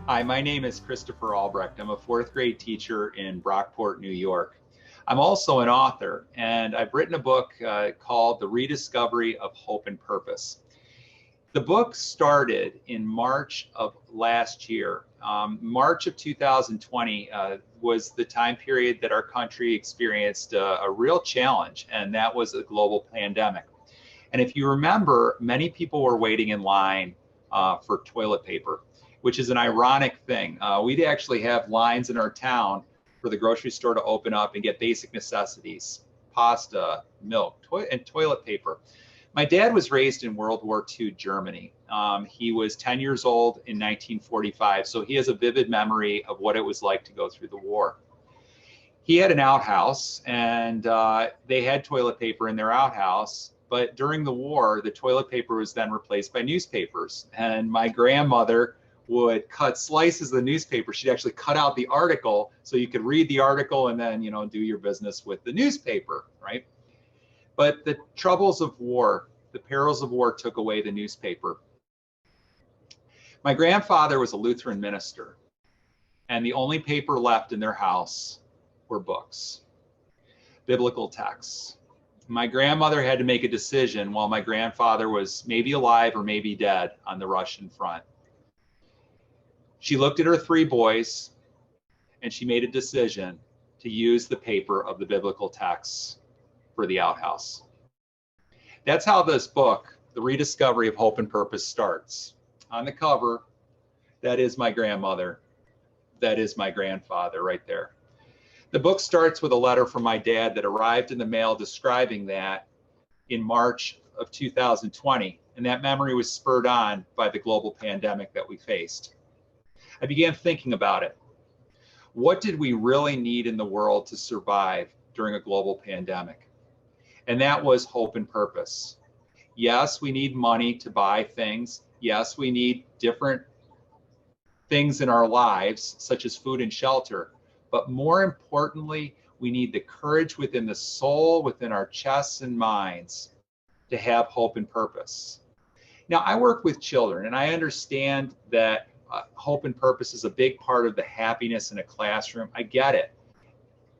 Hi, my name is Christopher Albrecht. I'm a fourth grade teacher in Brockport, New York. I'm also an author, and I've written a book called The Rediscovery of Hope and Purpose. The book started in March of last year. March of 2020 was the time period that our country experienced a real challenge, and that was a global pandemic. And if you remember, many people were waiting in line for toilet paper, which is an ironic thing. We'd actually have lines in our town for the grocery store to open up and get basic necessities, pasta, milk, and toilet paper. My dad was raised in World War II Germany. He was 10 years old in 1945, so he has a vivid memory of what it was like to go through the war. He had an outhouse, and they had toilet paper in their outhouse, but during the war, the toilet paper was then replaced by newspapers. And my grandmother would cut slices of the newspaper. She'd actually cut out the article so you could read the article and then, do your business with the newspaper, right? But the troubles of war, the perils of war took away the newspaper. My grandfather was a Lutheran minister, and the only paper left in their house were books, biblical texts. My grandmother had to make a decision while my grandfather was maybe alive or maybe dead on the Russian front. She looked at her three boys, and she made a decision to use the paper of the biblical texts for the outhouse. That's how this book, The Rediscovery of Hope and Purpose, starts. On the cover, that is my grandmother. That is my grandfather right there. The book starts with a letter from my dad that arrived in the mail describing that in March of 2020, and that memory was spurred on by the global pandemic that we faced. I began thinking about it. What did we really need in the world to survive during a global pandemic? And that was hope and purpose. Yes, we need money to buy things. Yes, we need different things in our lives, such as food and shelter. But more importantly, we need the courage within the soul, within our chests and minds, to have hope and purpose. Now, I work with children, and I understand that hope and purpose is a big part of the happiness in a classroom. I get it.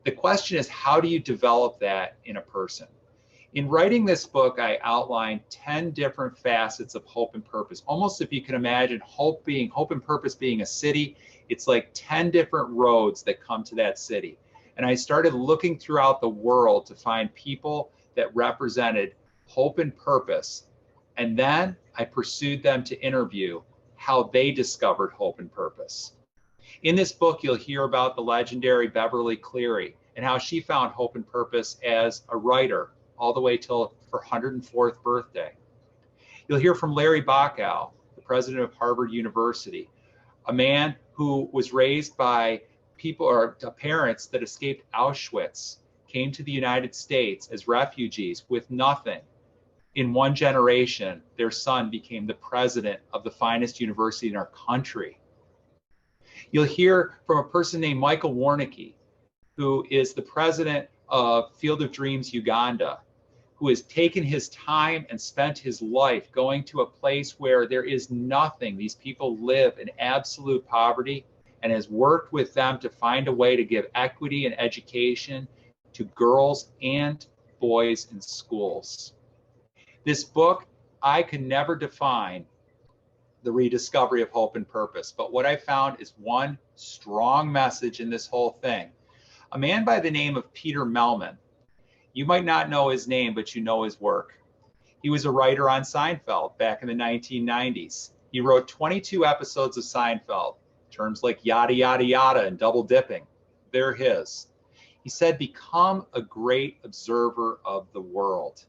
The question is, how do you develop that in a person? In writing this book, I outlined 10 different facets of hope and purpose. Almost, if you can imagine hope and purpose being a city, it's like 10 different roads that come to that city. And I started looking throughout the world to find people that represented hope and purpose. And then I pursued them to interview how they discovered hope and purpose. In this book, you'll hear about the legendary Beverly Cleary and how she found hope and purpose as a writer all the way till her 104th birthday. You'll hear from Larry Bacow, the president of Harvard University, a man who was raised by parents that escaped Auschwitz, came to the United States as refugees with nothing. In one generation, their son became the president of the finest university in our country. You'll hear from a person named Michael Warnicki, who is the president of Field of Dreams Uganda, who has taken his time and spent his life going to a place where there is nothing. These people live in absolute poverty, and has worked with them to find a way to give equity and education to girls and boys in schools. This book, I can never define the rediscovery of hope and purpose, but what I found is one strong message in this whole thing. A man by the name of Peter Mehlman. You might not know his name, but you know his work. He was a writer on Seinfeld back in the 1990s. He wrote 22 episodes of Seinfeld. Terms like yada, yada, yada and double dipping, they're his. He said, become a great observer of the world.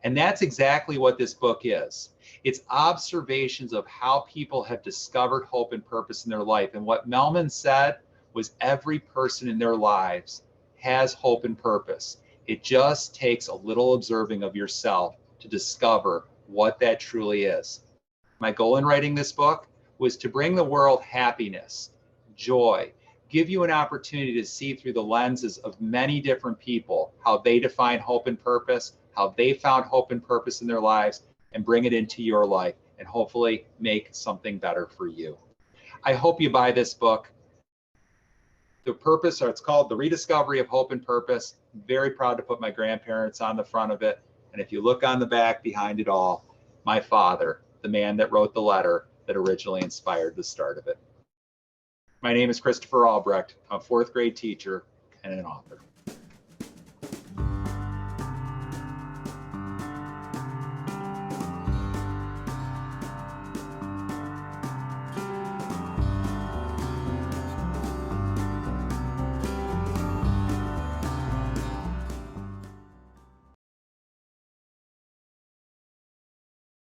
And that's exactly what this book is. It's observations of how people have discovered hope and purpose in their life. And what Mehlman said was every person in their lives has hope and purpose. It just takes a little observing of yourself to discover what that truly is. My goal in writing this book was to bring the world happiness, joy, give you an opportunity to see through the lenses of many different people, how they define hope and purpose, how they found hope and purpose in their lives, and bring it into your life and hopefully make something better for you. I hope you buy this book. The purpose, or it's called The Rediscovery of Hope and Purpose. I'm very proud to put my grandparents on the front of it. And if you look on the back behind it all, my father, the man that wrote the letter that originally inspired the start of it. My name is Christopher Albrecht. I'm a fourth grade teacher and an author.